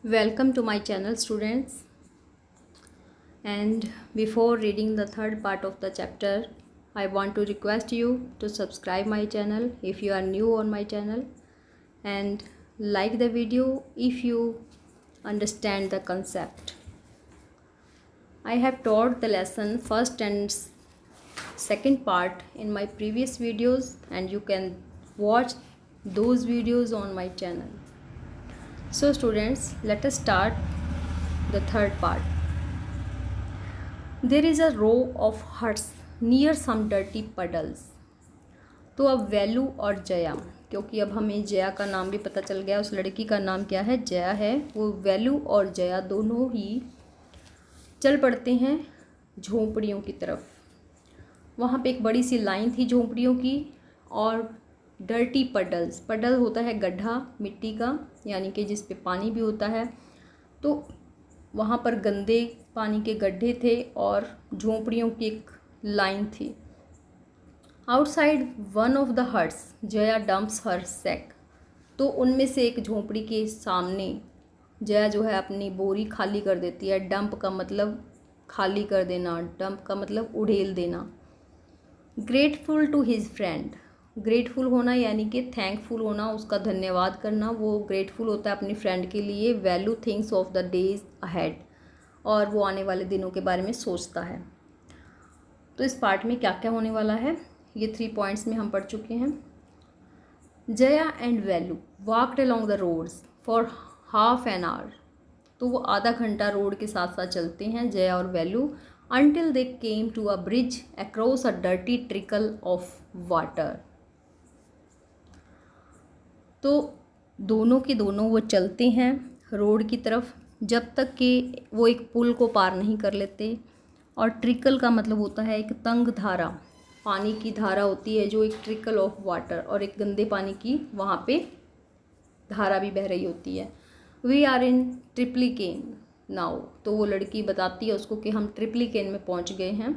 Welcome to my channel, students. And before reading the third part of the chapter, I want to request you to subscribe my channel if you are new on my channel, and like the video if you understand the concept. I have taught the lesson first and second part in my previous videos, and you can watch those videos on my channel. So students, let us start the third part. There is a row of huts near some dirty puddles. तो अब वेलू और जया, क्योंकि अब हमें जया का नाम भी पता चल गया, उस लड़की का नाम क्या है, जया है, वो वेलू और जया दोनों ही चल पड़ते हैं झोंपड़ियों की तरफ। वहाँ पे एक बड़ी सी लाइन थी झोंपड़ियों की, और डर्टी पडल्स, पडल होता है गड्ढा मिट्टी का, यानी कि जिस पे पानी भी होता है, तो वहाँ पर गंदे पानी के गड्ढे थे और झोंपड़ियों की एक लाइन थी। Outside one of the huts Jaya dumps her sack, तो उनमें से एक झोंपड़ी के सामने जया जो है अपनी बोरी खाली कर देती है। डंप का मतलब खाली कर देना, डंप का मतलब उड़ेल देना। Grateful to his friend, grateful होना यानी कि थैंकफुल होना, उसका धन्यवाद करना, वो ग्रेटफुल होता है अपनी फ्रेंड के लिए। Value things of the days ahead, और वो आने वाले दिनों के बारे में सोचता है। तो इस पार्ट में क्या क्या होने वाला है, ये 3 पॉइंट्स में हम पढ़ चुके हैं। Jaya and Velu walked along the roads for half an hour, तो वो आधा घंटा रोड के साथ साथ चलते हैं जया और value, until they came to a bridge across a dirty trickle of water। तो दोनों के दोनों वो चलते हैं रोड की तरफ जब तक कि वो एक पुल को पार नहीं कर लेते। और ट्रिकल का मतलब होता है एक तंग धारा, पानी की धारा होती है जो एक ट्रिकल ऑफ वाटर, और एक गंदे पानी की वहाँ पे धारा भी बह रही होती है। We are in Triplicane now, तो वो लड़की बताती है उसको कि हम ट्रिप्लिकेन में पहुँच गए हैं।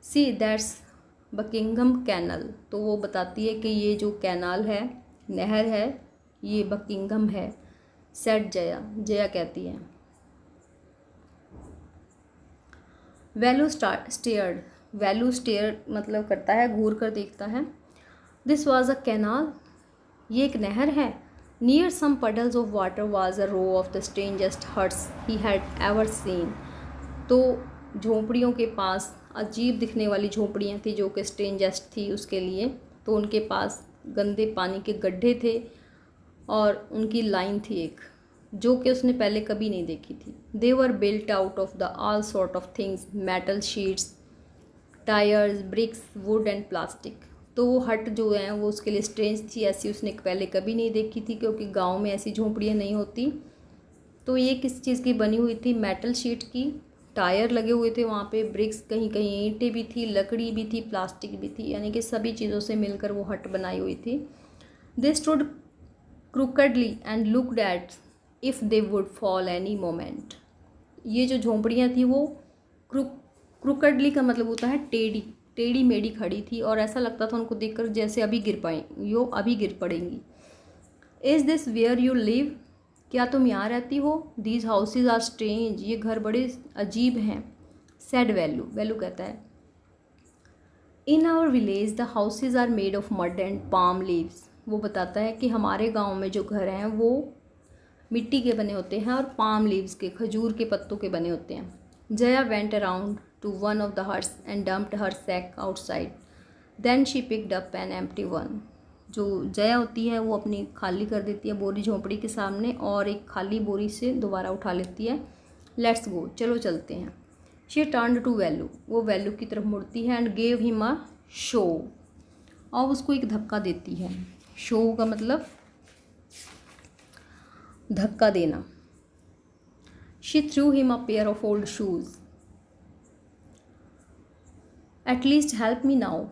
सी दैट्स बकिंगम कैनल, तो वो बताती है कि ये जो कैनाल है, नहर है, ये बकिंगम है। सेड जया, जया कहती है। वैल्यू स्टेयर्ड, वैल्यू स्टेयर मतलब करता है घूर कर देखता है। दिस वॉज अ कैनाल, ये एक नहर है। Near some puddles of water was a row of the strangest huts he had ever seen, तो झोंपड़ियों के पास अजीब दिखने वाली झोंपड़ियाँ थी जो कि स्ट्रेंजेस्ट थी उसके लिए। तो उनके पास गंदे पानी के गड्ढे थे और उनकी लाइन थी एक, जो कि उसने पहले कभी नहीं देखी थी। They were built out of the all sort of things, metal sheets, tyres, bricks, wood and plastic. तो वो हट जो है वो उसके लिए स्ट्रेंज थी, ऐसी उसने पहले कभी नहीं देखी थी, क्योंकि गांव में ऐसी झोंपड़ियाँ नहीं होती। तो ये किस चीज़ की बनी हुई थी, मेटल शीट की, टायर लगे हुए थे वहाँ पे, ब्रिक्स, कहीं कहीं ईंटें भी थी, लकड़ी भी थी, प्लास्टिक भी थी, यानी कि सभी चीज़ों से मिलकर वो हट बनाई हुई थी। They stood crookedly and looked at if they would fall any moment, ये जो झोंपड़ियाँ थी वो क्रूकडली का मतलब होता है टेढ़ी, टेढ़ी मेढ़ी खड़ी थी, और ऐसा लगता था उनको देखकर जैसे अभी गिर पाए, यो अभी गिर पड़ेंगी। Is this where you live, क्या तुम यहाँ रहती हो। दीज हाउसेज आर स्ट्रेंज, ये घर बड़े अजीब हैं। सैड वैल्यू, वैल्यू कहता है। In our village the houses are made of mud and palm leaves, वो बताता है कि हमारे गांव में जो घर हैं वो मिट्टी के बने होते हैं और पाम लीव्स के, खजूर के पत्तों के बने होते हैं। Jaya went around to one of the huts and dumped her sack outside, then she picked up an empty one, जो जया होती है वो अपनी खाली कर देती है बोरी झोंपड़ी के सामने, और एक खाली बोरी से दोबारा उठा लेती है। लेट्स गो, चलो चलते हैं। शी टर्न्ड टू वैल्यू, वो वैल्यू की तरफ मुड़ती है, and gave him a show, और उसको एक धक्का देती है। शो का मतलब धक्का देना। She threw him a pair of old shoes, at least help me now,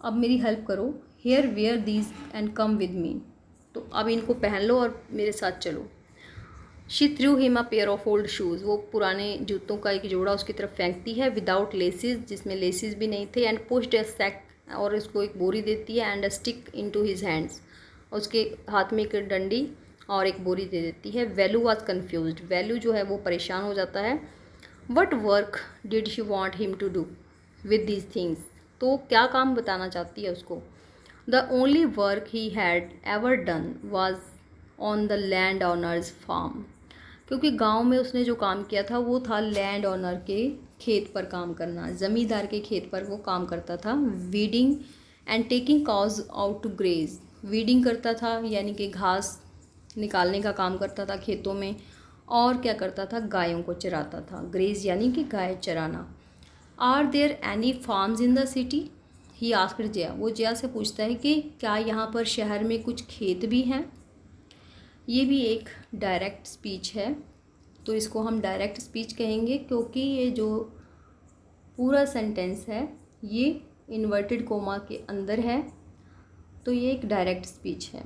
अब मेरी हेल्प करो। Here wear these and come with me, तो अब इनको पहन लो और मेरे साथ चलो। She threw him a pair of old shoes, वो पुराने जूतों का एक जोड़ा उसकी तरफ फेंकती है, विदाउट लेसिस, जिसमें लेसिस भी नहीं थे, एंड पुश्ड ए सैक, और इसको एक बोरी देती है, and a stick into his hands, उसके हाथ में एक डंडी, और एक बोरी दे देती है। वैल्यू वॉज कन्फ्यूज, वैल्यू जो है वो परेशान हो जाता है। What work did she want him to do with these things, तो क्या काम बताना चाहती है उसको। The only work he had ever done was on the landowner's farm, क्योंकि गांव में उसने जो काम किया था वो था लैंड ऑनर के खेत पर काम करना, ज़मींदार के खेत पर वो काम करता था। Weeding and taking cows out to graze, weeding करता था यानी कि घास निकालने का काम करता था खेतों में, और क्या करता था, गायों को चराता था। ग्रेज यानी कि गाय चराना। Are there any farms in the city, he asked Jaya, वो जया से पूछता है कि क्या यहाँ पर शहर में कुछ खेत भी हैं। ये भी एक डायरेक्ट स्पीच है, तो इसको हम डायरेक्ट स्पीच कहेंगे क्योंकि ये जो पूरा सेंटेंस है ये इन्वर्टेड कोमा के अंदर है, तो ये एक डायरेक्ट स्पीच है।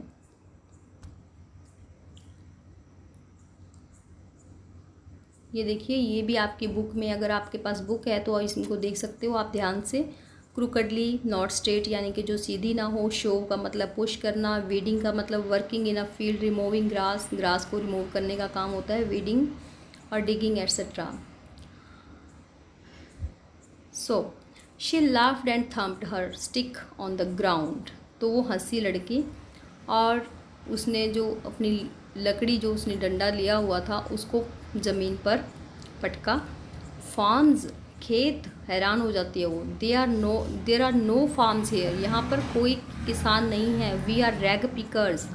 ये देखिए, ये भी आपकी बुक में, अगर आपके पास बुक है तो इसको देख सकते हो आप ध्यान से। क्रूकडली, नॉट स्ट्रेट यानी कि जो सीधी ना हो। शो का मतलब पुश करना। वीडिंग का मतलब working in a field. Removing grass, grass को रिमूव करने का काम होता है वीडिंग। और digging etcetera. So she laughed and thumped her stick on the ground, तो वो हंसी लड़की और उसने जो अपनी लकड़ी, जो उसने डंडा लिया हुआ था, उसको ज़मीन पर पटका। फार्म्स, खेत, हैरान हो जाती है वो। There are no farms here, यहाँ पर कोई किसान नहीं है। वी आर रैग पिकर्स,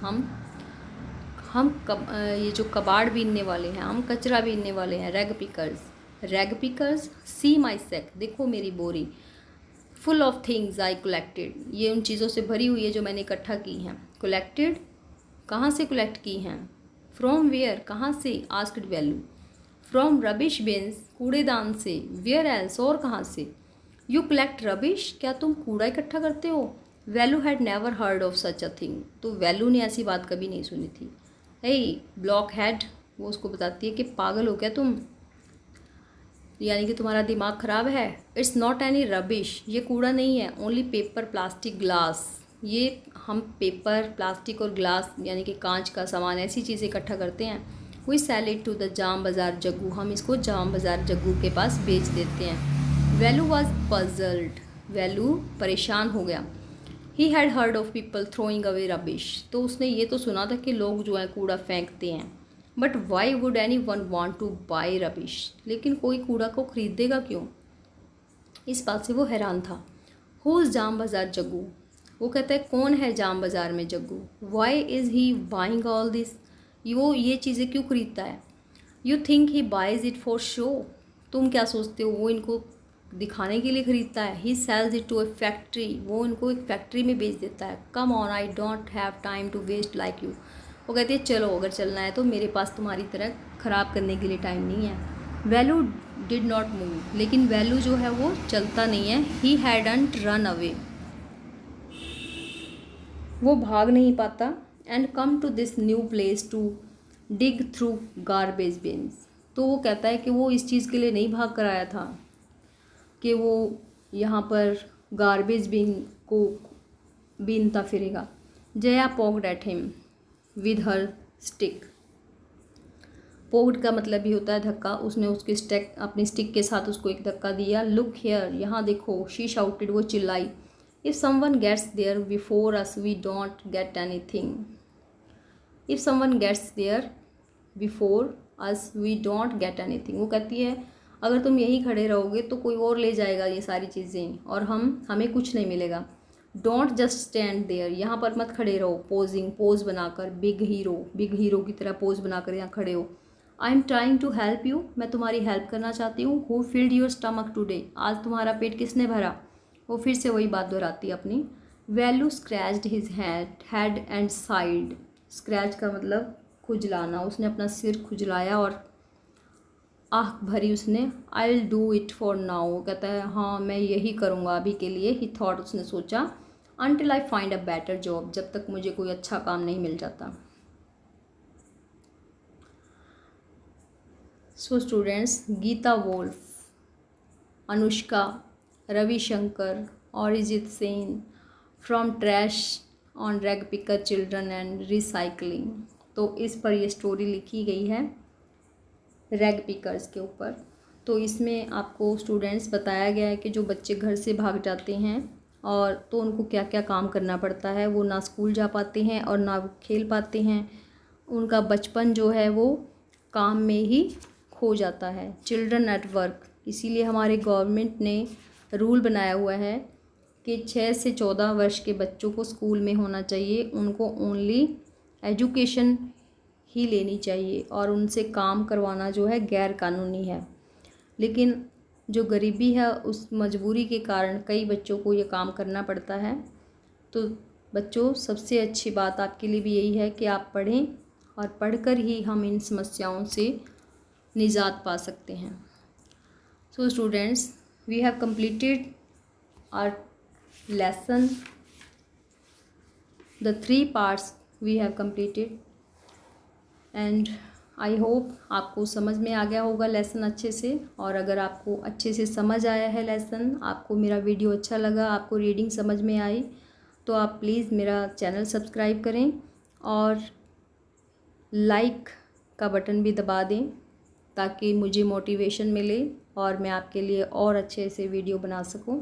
ये जो कबाड़ बीनने वाले हैं, हम कचरा बीनने वाले हैं। Rag pickers, rag pickers. See my sack, देखो मेरी बोरी। Full of things I collected, ये उन चीज़ों से भरी हुई है जो मैंने इकट्ठा की हैं। कलेक्टेड, कहाँ से कलेक्ट की हैं। फ्रॉम वेयर, कहाँ से। Asked value. From rubbish beans, कूड़ेदान से। वेयर एल्स, और कहाँ से। यू कलेक्ट रबिश, क्या तुम कूड़ा इकट्ठा करते हो। Value had never heard of such a thing, तो वैल्यू ने ऐसी बात कभी नहीं सुनी थी। हे ब्लॉक हेड, वो उसको बताती है कि पागल हो क्या तुम, यानी कि तुम्हारा दिमाग ख़राब है। इट्स नॉट एनी रबिश, ये कूड़ा नहीं है। ओनली पेपर, प्लास्टिक, ग्लास, ये हम पेपर, प्लास्टिक और ग्लास यानी कि कांच का सामान, ऐसी चीज़ें इकट्ठा करते हैं। We sell it to the Jam Bazaar Jaggu, हम इसको जाम बाज़ार जग्गू के पास बेच देते हैं। वैल्यू वॉज पजल्ड, वैल्यू परेशान हो गया। He had heard of people throwing away rubbish, तो उसने ये तो सुना था कि लोग जो है कूड़ा फेंकते हैं। But why would any one want two by rubbish, लेकिन कोई कूड़ा को खरीदेगा क्यों, इस बात से वो हैरान था। हुज जाम बाज़ार जग्गू, वो कहता है कौन है जाम बाज़ार में Jaggu. Why is he buying all this, वो ये चीज़ें क्यों खरीदता है। You think he buys it for show, तुम क्या सोचते हो वो इनको दिखाने के लिए ख़रीदता है। He sells it to a factory, वो इनको एक फैक्ट्री में बेच देता है। Come on, I don't have time to waste like you, वो कहती है चलो अगर चलना है तो मेरे पास तुम्हारी तरह ख़राब करने के लिए टाइम नहीं है। वैल्यू डिड नॉट मूव, लेकिन वैल्यू जो है वो चलता नहीं है। ही हैडंट रन अवे, वो भाग नहीं पाता। And come to this new place to dig through garbage bins, तो वो कहता है कि वो इस चीज़ के लिए नहीं भाग कर आया था कि वो यहाँ पर गार्बेज बिन को बीनता फिरेगा। Jaya poked at him with her stick, poked का मतलब भी होता है धक्का, उसने उसके स्टिक, अपनी स्टिक के साथ उसको एक धक्का दिया। लुक हियर, यहाँ देखो। शी शाउटेड, वो चिल्लाई। If someone gets there before us we don't get anything, if someone gets there before us we don't get anything, वो कहती है अगर तुम यहीं खड़े रहोगे तो कोई और ले जाएगा ये सारी चीज़ें और हमें कुछ नहीं मिलेगा। डोंट जस्ट स्टैंड देयर, यहाँ पर मत खड़े रहो। पोजिंग, पोज बनाकर। बिग हीरो की तरह पोज बनाकर यहाँ खड़े हो। I am trying to help you, मैं तुम्हारी हेल्प करना चाहती हूँ। Who filled your stomach today, आज तुम्हारा पेट किसने भरा। वो फिर से वही बात दोहराती है अपनी। Value scratched his head and side, scratch का मतलब खुजलाना, उसने अपना सिर खुजलाया और आह भरी उसने। I will do it for now, कहता है हाँ मैं यही करूँगा अभी के लिए। ही थॉट, उसने सोचा। Until I find a better job, जब तक मुझे कोई अच्छा काम नहीं मिल जाता। So students, Geeta Wolf, Anushka, Ravishankar, Arijit Singh, from trash on rag picker children and recycling. तो इस पर ये स्टोरी लिखी गई है रैग पिकर्स के ऊपर। तो इसमें आपको स्टूडेंट्स बताया गया है कि जो बच्चे घर से भाग जाते हैं और तो उनको क्या क्या काम करना पड़ता है। वो ना स्कूल जा पाते हैं और ना खेल पाते हैं, उनका बचपन जो है वो काम में ही खो जाता है। चिल्ड्रन एट वर्क, इसीलिए हमारे गवर्नमेंट ने रूल बनाया हुआ है कि 6 से 14 वर्ष के बच्चों को स्कूल में होना चाहिए, उनको ओनली एजुकेशन ही लेनी चाहिए और उनसे काम करवाना जो है गैर कानूनी है। लेकिन जो गरीबी है उस मजबूरी के कारण कई बच्चों को ये काम करना पड़ता है। तो बच्चों, सबसे अच्छी बात आपके लिए भी यही है कि आप पढ़ें और पढ़कर ही हम इन समस्याओं से निजात पा सकते हैं। So students, we have completed our lesson, the 3 parts we have completed and I hope आपको समझ में आ गया होगा लेसन अच्छे से। और अगर आपको अच्छे से समझ आया है लेसन, आपको मेरा वीडियो अच्छा लगा, आपको रीडिंग समझ में आई, तो आप प्लीज़ मेरा चैनल सब्सक्राइब करें और लाइक का बटन भी दबा दें ताकि मुझे मोटिवेशन मिले और मैं आपके लिए और अच्छे से वीडियो बना सकूं।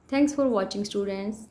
Thanks for watching students.